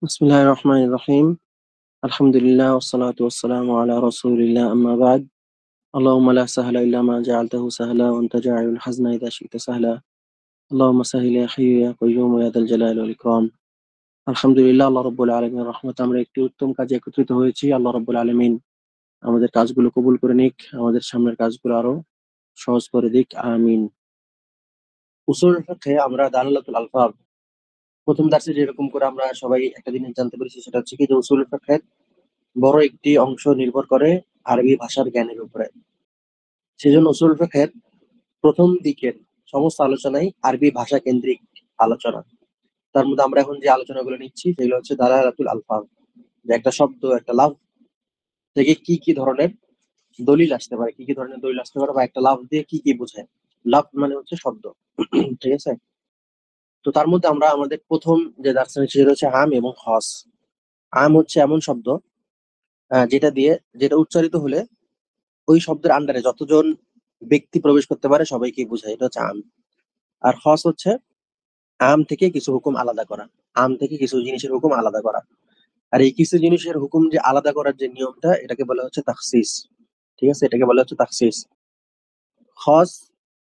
বিসমিল্লাহির রহমানির রহিম। আলহামদুলিল্লাহ ওয়াসসালাতু ওয়াসসালামু আলা রাসূলিল্লাহ আম্মা বা'দ। আল্লাহুম্মা লা সাহলা ইল্লা মা জাআলতাহু সাহলা ওয়া আনতা জাইলুল হাজনা ইযা শি'তা সাহলা। আল্লাহুম্মা সাহ্হিল ইয়া হাইয়্যু ইয়া কাইয়্যুম ইয়া যাল জালালি ওয়াল ইকরাম। আলহামদুলিল্লাহ, আল্লাহ রাব্বুল আলামিনের রহমতে আমরা একটি উত্তম কাজে একত্রিত হয়েছি। আল্লাহ রাব্বুল আলামিন আমাদের কাজগুলো কবুল করে নিক, আমাদের সামনের কাজগুলো আরো সহজ করে দিক। আমিন। উসুল ফিকহে আমরা দালালাতুল আলফাজ প্রথম দার্সে যেরকম করে আমরা সবাই একটা জিনিস জানতে পেরেছি, সেটা হচ্ছে কি যে উসুল ফিকহের বড় একটি অংশ নির্ভর করে আরবি ভাষার জ্ঞানের উপরে। সেজন্য উসুল ফিকহের প্রথম দিকের সমস্ত আলোচনাই আরবি ভাষা কেন্দ্রিক আলোচনা। তার মধ্যে আমরা এখন যে আলোচনাগুলো নিচ্ছি সেগুলো হচ্ছে দালালাতুল আলফাজ, যে একটা শব্দ, একটা লাফজ থেকে কি কি ধরনের দলিল আসতে পারে, কি কি ধরনের দলিল আসতে পারে, বা একটা লাফজ দিয়ে কি কি বোঝায়। লাফজ মানে হচ্ছে শব্দ। ঠিক আছে? তো তার মধ্যে আমরা আমাদের প্রথম যে দার্স নিচ্ছি সেটা হচ্ছে আম এবং খস। আম হচ্ছে এমন শব্দ যেটা দিয়ে, যেটা উচ্চারিত হলে ওই শব্দের আন্ডারে যতজন ব্যক্তি প্রবেশ করতে পারে সবাইকে বোঝায়, এটা হচ্ছে আম। আর খস হচ্ছে আম থেকে কিছু হুকুম আলাদা করা, আম থেকে কিছু জিনিসের হুকুম আলাদা করা। আর এই কিছু জিনিসের হুকুম যে আলাদা করার যে নিয়মটা, এটাকে বলা হচ্ছে তাখসিস। ঠিক আছে? এটাকে বলা হচ্ছে তাখসিস। খস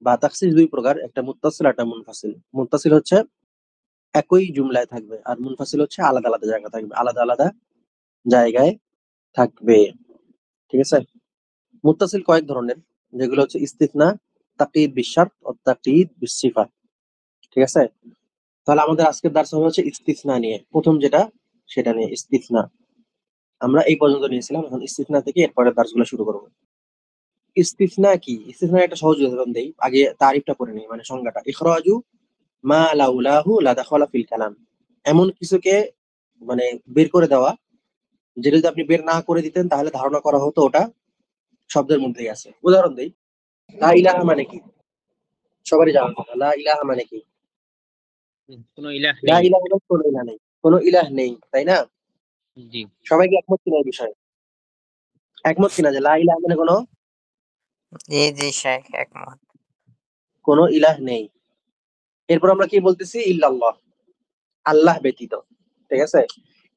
বা তাখসিস দুই প্রকার, একটা মুত্তাসিল আর একটা মুনফাসিল। মুত্তাসিল হচ্ছে একই জুমলায় থাকবে, আর মুনফাসিল হচ্ছে আলাদা আলাদা জায়গা থাকবে, আলাদা আলাদা জায়গায় থাকবে। ঠিক আছে? মুত্তাসিল কয়েক ধরনের, যেগুলো হচ্ছে ইস্তিথনা, তাকয়ীদ বিশ-শারত ও তাকয়ীদ বিস-সিফা। ঠিক আছে? তাহলে আমাদের আজকের দার্স হবে হচ্ছে ইস্তিথনা নিয়ে। প্রথম যেটা সেটা নিয়ে ইস্তিথনা। আমরা এই পর্যন্ত নিয়েছিলাম, এখন ইস্তিথনা থেকে এরপরের দার্সগুলো শুরু করব। ইস্তিথনা কি? ইস্তিথনার একটা সহজ উদাহরণ দেই। আগে তারিফটা করে নিই, মানে সংজ্ঞাটা। ইখরাজু মা লাউলাহু লা দাখালা ফিল কালাম। এমন কিছুকে মানে বের করে দেওয়া, যেটা যদি আপনি বের না করে দিতেন তাহলে ধারণা করা হতো ওটা শব্দের মধ্যেই আছে। উদাহরণ দেই, লা ইলাহা মানে কি? সবারই জানার কথা। লা ইলাহা মানে কি? কোনো ইলাহ লা নেই। ইলাহা মানে কোনো ইলাহ নেই। কোনো ইলাহ নেই, তাই না? জি। সবাই কি একমত কিনা এই বিষয়ে? একমত কিনা যে লা ইলাহা মানে জি জি শেখ একমত। কোনো ইলাহ নেই। এরপর আমরা কি বলতেছি? ইল্লাল্লাহ, আল্লাহ ব্যতীত। ঠিক আছে?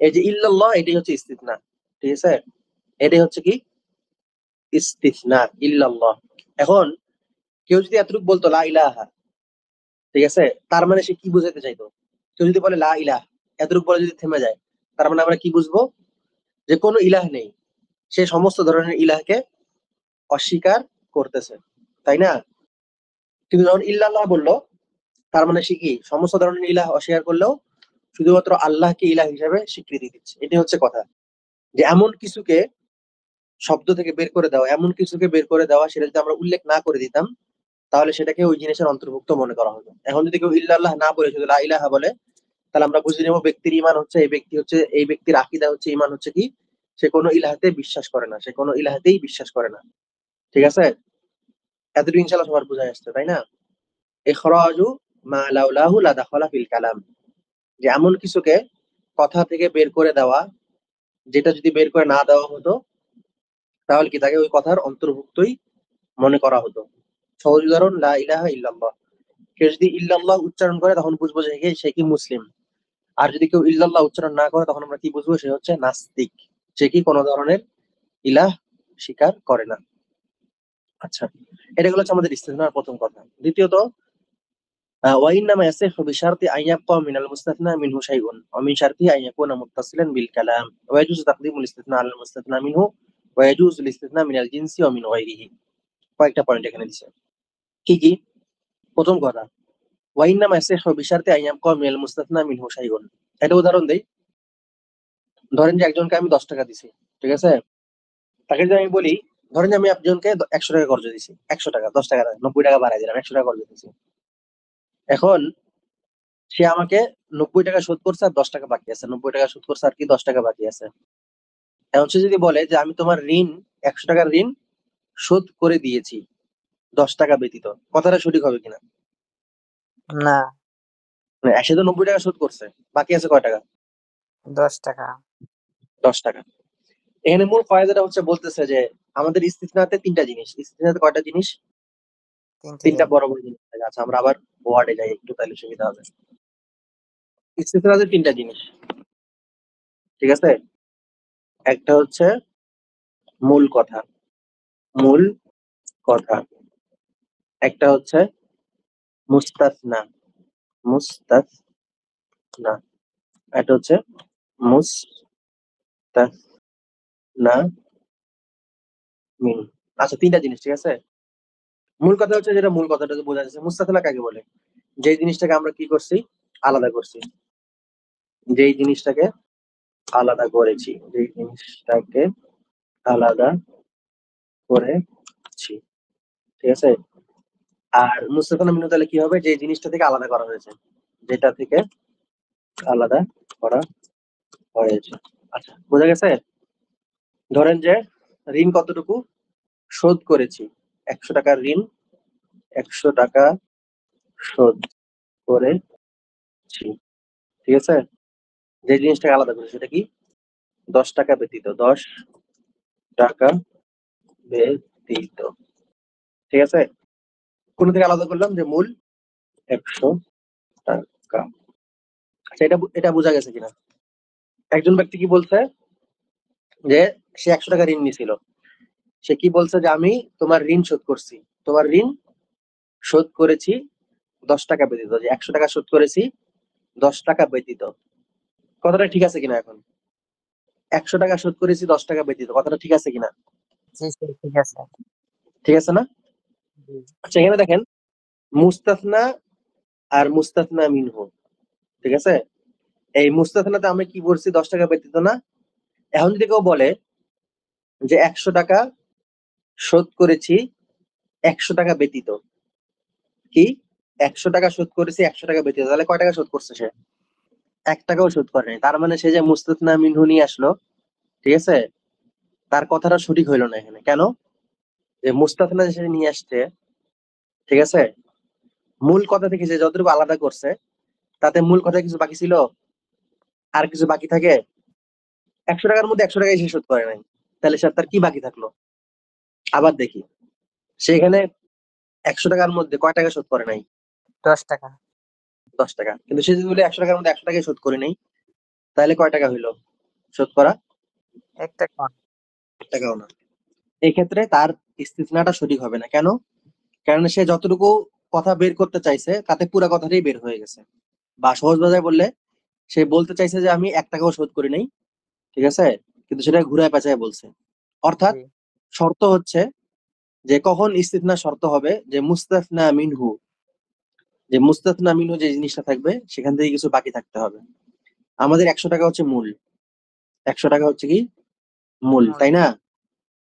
এই যে ইল্লাল্লাহ, এটাই হচ্ছে ইস্তিথনা। ঠিক আছে? এটাই হচ্ছে কি? ইস্তিথনা, ইল্লাল্লাহ। এখন কেউ যদি এতটুকু বলতো লা ইলাহা, ঠিক আছে, তার মানে সে কি বুঝাতে চাইতো? কেউ যদি বলে লা ইলাহ, এতটুকু বলে যদি থেমে যায়, তার মানে আমরা কি বুঝবো? যে কোনো ইলাহ নেই, সে সমস্ত ধরনের ইলাহকে অস্বীকার করতেছে, তাই না? কিন্তু যখন ইল্লাল্লাহ বললো, তার মানে সে কি সমস্ত ধরনের ইলাহ অস্বীকার করলেও শুধুমাত্র আল্লাহকে ইলাহ হিসেবে স্বীকৃতি দিচ্ছে। এটি হচ্ছে কথা, যে এমন কিছুকে শব্দ থেকে বের করে দেওয়া, এমন কিছুকে বের করে দেওয়া, সেটা যদি আমরা উল্লেখ না করে দিতাম তাহলে সেটাকে ওই জিনিসের অন্তর্ভুক্ত মনে করা হতো। এখন যদি কেউ ইল্লাল্লাহ না বলে শুধু লা ইলাহা বলে, তাহলে আমরা বুঝে নেব ব্যক্তির ঈমান হচ্ছে, এই ব্যক্তি হচ্ছে, এই ব্যক্তির আকীদা হচ্ছে, ঈমান হচ্ছে কি, সে কোনো ইলাহাতে বিশ্বাস করে না, সে কোনো ইলাহাতেই বিশ্বাস করে না। ঠিক আছে? এতটুকু ইনশাআল্লাহ সবার বোঝা আসছে, তাই না? ইখরাজু মা লাউলাহু লা দাখালা ফিল কালাম, যে এমন কিছুকে কথা থেকে বের করে দেওয়া, যেটা যদি বের করে না দেওয়া হতো তাহলে কি তাকে ওই কথার অন্তর্ভুক্তই মনে করা হতো। সহজ উদাহরণ, লা ইলাহা ইল্লাল্লাহ। কেউ যদি ইল্লাল্লাহ উচ্চারণ করে তখন বুঝবো যে সে কি মুসলিম। আর যদি কেউ ইল্লাল্লাহ উচ্চারণ না করে তখন আমরা কি বুঝবো? সে হচ্ছে নাস্তিক, সে কি কোনো ধরনের ইলাহ স্বীকার করে না। আচ্ছা, এটা হচ্ছে আমাদের ইস্তিথনার প্রথম কথা। দ্বিতীয়ত, ওয়াইন্নামা ইয়াসিহু বিশারতি আন ইয়াবকা মিনাল মুস্তাথনা মিনহু শাইউন ওয়া মিন শারতিহি আন ইয়াকুনা মুত্তাসিলান বিল কালাম ওয়া ইয়াজুজু তাকদিমুল ইস্তিথনা আলাল মুস্তাথনা মিনহু ওয়া ইয়াজুজুল ইস্তিথনা মিনাল জিনসি ওয়া মিন গায়রিহি। কয়েকটা পয়েন্ট এখানে দিছে। কি কি? প্রথম কথা, ওয়াইন্নামা ইয়াসিহু বিশারতি আন ইয়াবকা মিনাল মুস্তাথনা মিনহু শাইউন। এটা উদাহরণ দেই। ধরেন যে একজনকে আমি 10 টাকা দিছি। ঠিক আছে? তাকে যদি আমি বলি, ধরেন যে আমি একজনকে 100 টাকা কর্জ দিছি। 100 টাকা, 10 টাকা না, 90 টাকা বাড়ায় দিলাম, 100 টাকা কর্জ দিছি। এখন সে আমাকে 90 টাকা শোধ করছে আর 10 টাকা বাকি আছে। 90 টাকা শোধ করছে আর কি 10 টাকা বাকি আছে। এখন সে যদি বলে যে আমি তোমার ঋণ, 100 টাকার ঋণ শোধ করে দিয়েছি 10 টাকা ব্যতীত, কথাটা সঠিক হবে কিনা? না, মানে সে তো 90 টাকা শোধ করছে, বাকি আছে কয় টাকা? 10 টাকা। 10 টাকা। এখানে মূল ফায়দাটা হচ্ছে বলতেছে যে আমাদের ইস্তিথনাতে তিনটা জিনিস। ইস্তিথনাতে কয়টা জিনিস? তিনটে তিনটা দিন। বড় বড় জিনিস থাকে। আচ্ছা, আমরা আবার ওয়ার্ডে যাই একটু, তাহলে সুবিধা হবে। ইস্তিথনাতে তিনটা জিনিস। ঠিক আছে? একটা হচ্ছে মূল কথা, মূল কথা। একটা হচ্ছে মুস্তাসনা, মুস্তাসনা। এটা হচ্ছে মুস্তাসনা মিন। আচ্ছা ৩ টা জিনিস, ঠিক আছে? মূল কথা হচ্ছে যেটা মূল কথাটা বোঝা যাচ্ছে। মুস্তাসনা কাকে বলে? যেই জিনিসটাকে আমরা কি করছি? আলাদা করছি। যেই জিনিসটাকে আলাদা করেছি, যেই জিনিসটাকে আলাদা করেছি। ঠিক আছে? আর মুস্তাসনা মিনহু তাহলে কি হবে? যে জিনিসটা থেকে আলাদা করা হয়েছে। যেটা থেকে আলাদা করা হয়েছে। আচ্ছা, বোঝা গেছে? ধরেন যে ঋণ কতটুকু শোধ করেছি? ১০০ টাকার ঋণ ১০০ টাকা শোধ করেছি। ঠিক আছে? যে জিনিসটাকে আলাদা করেছি সেটা কি? ১০ টাকা ব্যতীত। ১০ টাকা ব্যতীত। ঠিক আছে? কোন থেকে আলাদা করলাম? যে মূল ১০০ টাকা। আচ্ছা, এটা বোঝা গেছে কিনা? একজন ব্যক্তি কি বলছে? যে সে ১০০ টাকা ঋণ নিছিল। সে কি বলছে? যে আমি তোমার ঋণ শোধ করছি। তোমার ঋণ শোধ করেছি ১০ টাকা ব্যতীত। যে ১০০ টাকা শোধ করেছি ১০ টাকা ব্যতীত। কথাটা ঠিক আছে কিনা এখন? ১০০ টাকা শোধ করেছি ১০ টাকা ব্যতীত। কথাটা ঠিক আছে কিনা? জি জি ঠিক আছে। ঠিক আছে না? জি আচ্ছা, এখানে দেখেন মুস্তাসনা আর মুস্তাসনা মিনহু। ঠিক আছে? এই মুস্তাসনাতে আমরা কি বলছি? ১০ টাকা ব্যতীত না? এখন যদি কেউ বলে যে ১০০ টাকা শোধ করেছি ১০০ টাকা ব্যতীত। কি? ১০০ টাকা শোধ করেছি ১০০ টাকা ব্যতীত। তাহলে কয় টাকা শোধ করছে সে? ১ টাকাও শোধ করে নাই। তার মানে সে যে মুস্তাসনা মিনহু নিয়ে আসলো, ঠিক আছে? তার কথাটা সঠিক হইল না এখানে। কেন? যে মুস্তাসনা যে সে নিয়ে আসছে, ঠিক আছে? মূল কথা থেকে যে যতটুকু আলাদা করছে, তাতে মূল কথায় কিছু বাকি ছিল? আর কিছু বাকি থাকে? ১০০ টাকার মধ্যে ১০০ টাকাই সে শোধ করে নাই। তাহলে তার কি বাকি থাকলো? আবার দেখি। সে এখানে ১০০ টাকার মধ্যে কয় টাকা শোধ করে নাই? ১০ টাকা। ১০ টাকা। কিন্তু সে যদি বলে ১০০ টাকার মধ্যে ১০০ টাকাই শোধ করে নাই, তাহলে কয় টাকা হইল শোধ করা? ১ টাকা। ১ টাকাও না। এই ক্ষেত্রে তার ইস্তিসনাটা সঠিক হবে না। কেন? কারণ সে যতটুকু কথা বের করতে চাইছে তাতে পুরা কথাটাই বের হয়ে গেছে। বা সহজ ভাষায় বললে সে বলতে চাইছে যে আমি ১ টাকাও শোধ করি নাই। ঠিক আছে? কিন্তু সেটা ঘুরায় পেঁচায় বলছে। অর্থাৎ জি শর্ত হচ্ছে যে কখন ইস্তিসনা শর্ত হবে? যে মুস্তাসনা মিনহু, যে মুস্তাসনা মিনহু যে জিনিসটা থাকবে সেখান থেকে কিছু বাকি থাকতে হবে। আমাদের ১০০ টাকা হচ্ছে মূল। ১০০ টাকা হচ্ছে কি? মূল, মূল। তাই না?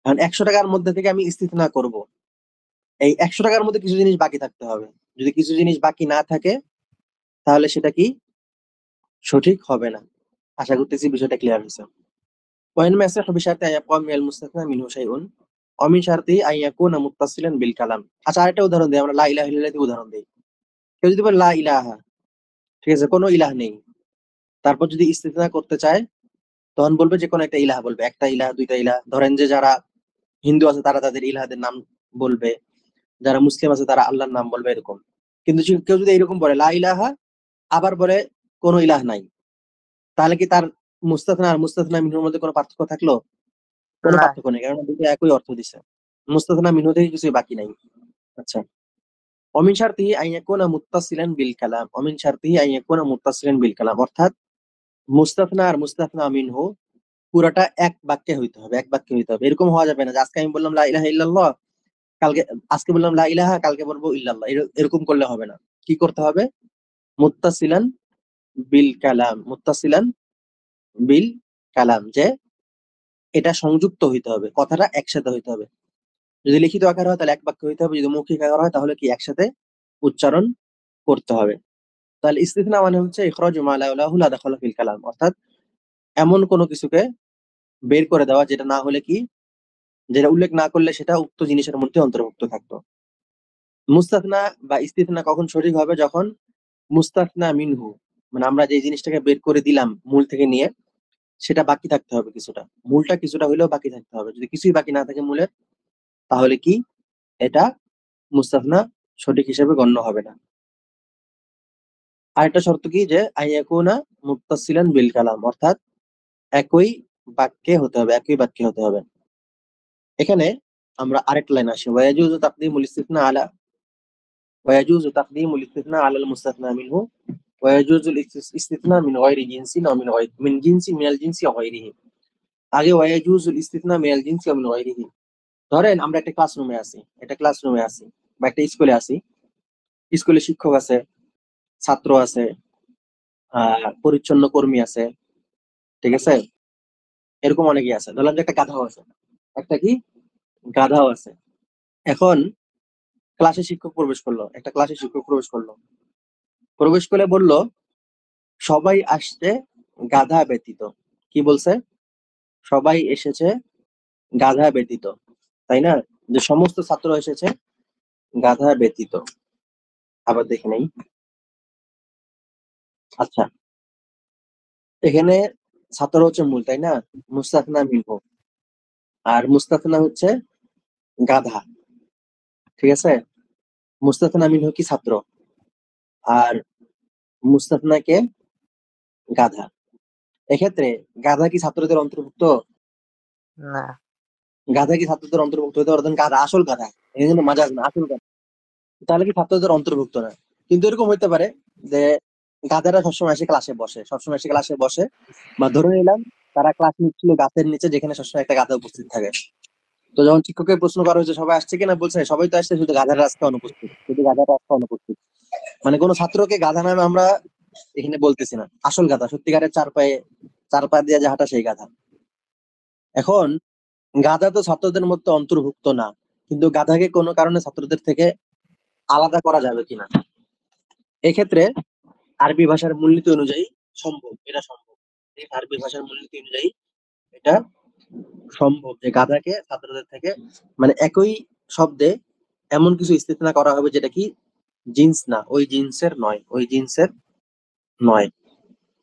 এখন ১০০ টাকার মধ্যে থেকে আমি ইস্তিসনা করব। এই ১০০ টাকার মধ্যে কিছু জিনিস বাকি থাকতে হবে। যদি কিছু জিনিস বাকি না থাকে তাহলে সেটা কি? সঠিক হবে না। আশা করতেছি বিষয়টা ক্লিয়ার হইছে। وإنما يصح بشرط أن يقع من المستثنى منه شيء ومن شرطه أن يكون متصلا بالكلام। আচ্ছা, আরেকটা উদাহরণ দেই। আমরা লা ইলাহা ইল্লাল্লাহ দিয়ে উদাহরণ দেই। কেউ যদি বলে লা ইলাহা, ঠিক আছে? কোনো ইলাহ নেই। তারপর যদি ইস্তিসনা করতে চায় তখন বলবে যে কোনো একটা ইলাহ বলবে। একটা ইলাহ, ২ টা ইলাহ। ধরেন যে যারা হিন্দু আছে তারা তাদের ইলাহদের নাম বলবে। যারা মুসলিম আছে তারা আল্লাহর নাম বলবে, এরকম। কিন্তু কেউ যদি এরকম বলে লা ইলাহা, আবার বলে কোনো ইলাহ নাই, তাহলে কি তার মুস্তাসনা আর মুস্তাসনা মিনহুর মধ্যে কোনো পার্থক্য থাকলো? কোনো না। পার্থক্য নেই। কারণ দুটো একই অর্থ দিছে। মুস্তাসনা মিনহু থেকে কিছুই বাকি নাই। আচ্ছা। ومن شرطه أن يكون متصلا بالكلام ومن شرطه أن يكون متصلا بالكلام। অর্থাৎ মুস্তাসনা আর মুস্তাসনা মিনহু পুরাটা এক বাক্যে হইতে হবে, এক বাক্যে হইতে হবে। এরকম হওয়া যাবে না যে আজকে আমি বললাম লা ইলাহা ইল্লাল্লাহ, কালকে আজকে বললাম লা ইলাহা, কালকে বলবো ইল্লাল্লাহ। এরকম করলে হবে না। কি করতে হবে? মুত্তাসিলান বিল কালাম, মুত্তাসিলান বিল কালাম, যে এটা সংযুক্ত হইতে হবে, কথাটা একসাথে হইতে হবে। যদি লিখিত আকার হয় তাহলে এক বাক্য হইতে হবে, যদি মৌখিক আকার হয় তাহলে কি একসাথে উচ্চারণ করতে হবে। তাহলে ইস্তিসনা মানে হচ্ছে ইখরাজু মা লা লাহু লা দাখালা ফিল কালাম, অর্থাৎ এমন কোনো কিছুকে বের করে দেওয়া যেটা না হলে কি, যেটা উল্লেখ না করলে সেটা উক্ত জিনিসের মধ্যে অন্তর্ভুক্ত থাকতো। মুস্তাসনা বা ইস্তিসনা কখন সঠিক হবে? যখন মুস্তাসনা মিনহু, মানে আমরা যে জিনিসটাকে বের করে দিলাম মূল থেকে নিয়ে, সেটা বাকি থাকতে হবে কিছুটা। মূলটা কিছুটা হইলেও বাকি থাকতে হবে। যদি কিছুই বাকি না থাকে মূলের, তাহলে কি এটা মুস্তাসনা সঠিক হিসেবে গণ্য হবে না। আরেকটা শর্ত কি? যে আইয়াকুনা মুত্তাসিলান বিল কালাম, অর্থাৎ একই বাক্যে হতে হবে, একই বাক্যে হতে হবে। এখানে আমরা আরেকটা লাইন আসি, ওয়ায়াজুজু তাকদিমুল ইস্তিসনা আলা ওয়ায়াজুজু তাকদিমুল ইস্তিসনা আলাল মুস্তাসনা মিনহু ওয়ায়াজুজুল ইস্তিসনা মিন গায়রি জিনসিন আও মিন জিনসি মিনাল জিনসি আও গায়রিহি। আগে ওয়ায়াজুজুল ইস্তিসনা মিনাল জিনসি আও মিন গায়রিহি। ধরেন আমরা একটা ক্লাসরুমে আছি বা একটা স্কুলে আছি, স্কুলে শিক্ষক আছে, ছাত্র আছে, পরিচ্ছন্ন কর্মী আছে, ঠিক আছে, এরকম অনেকেই আছে। ধরলাম যে একটা গাধাও আছে, একটা কি গাধাও আছে। এখন একটা ক্লাসে শিক্ষক প্রবেশ করে বলল সবাই আসছে গাধা ব্যতীত। কি বলছে? সবাই এসেছে গাধা ব্যতীত, তাই না? যে সমস্ত ছাত্র এসেছে গাধা ব্যতীত। আবার দেখে নেই। আচ্ছা, এখানে ছাত্র হচ্ছে মূল, তাই না? মুস্তাথনা মিনহু, আর মুস্তাথনা হচ্ছে গাধা, ঠিক আছে? মুস্তাথনা মিনহু কি ছাত্র, আর মুস্তাথনা কে গাধা। এক্ষেত্রে গাধা কি ছাত্রদের অন্তর্ভুক্ত? না, গাধা কি ছাত্রদের অন্তর্ভুক্ত হতে পারতেন? গাধা আসল গাধা, এখানে কিন্তু মাজাজ না, আসল গাধা। তাহলে কি ছাত্রদের অন্তর্ভুক্ত না? কিন্তু এরকম হইতে পারে যে গাধারা সবসময় এসে ক্লাসে বসে, বা ধরে নিলাম তারা ক্লাস নিচ্ছিল গাছের নিচে, যেখানে সবসময় একটা গাধা উপস্থিত থাকে। তো যখন শিক্ষকের প্রশ্ন করা হয়েছে সবাই আসছে কিনা, বলছে সবাই তো আসছে, শুধু গাধারা আজকে অনুপস্থিত। মানে কোনো ছাত্রকে গাধা নামে আমরা এখানে বলতেছি না, আসল গাধা, সত্যিকারের চার পায়ে দিয়ে যে হাঁটা সেই গাধা। এখন গাধা তো ছাত্রদের মধ্যে অন্তর্ভুক্ত না, কিন্তু গাধাকে কোনো কারণে ছাত্রদের থেকে আলাদা করা যাবে কিনা, এক্ষেত্রে আরবি ভাষার মূলনীতি অনুযায়ী এটা সম্ভব। এই আরবি ভাষার মূলনীতি অনুযায়ী এটা সম্ভব যে গাধাকে ছাত্রদের থেকে, মানে একই শব্দে এমন কিছু ইস্তিথনা করা হবে যেটা কি জিন্স না, ওই জিন্সের নয়,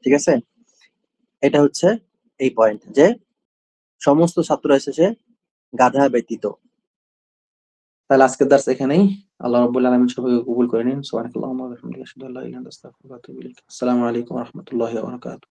ঠিক আছে? এটা হচ্ছে এই পয়েন্ট, যে সমস্ত ছাত্র এসেছে গাধা ব্যতীত। তাহলে আজকের দার্স এখানেই। আল্লাহ রাব্বুল আলামিন সবাইকে কবুল করে নিন। সুবহানাল্লাহি ওয়া বিহামদিহি, আশহাদু আল্লা ইলাহা ইল্লাল্লাহু আস্তাগফিরুকা ওয়া আতুবু ইলাইক। আসসালামু আলাইকুম ওয়া রাহমাতুল্লাহি ওয়া বারাকাতুহু।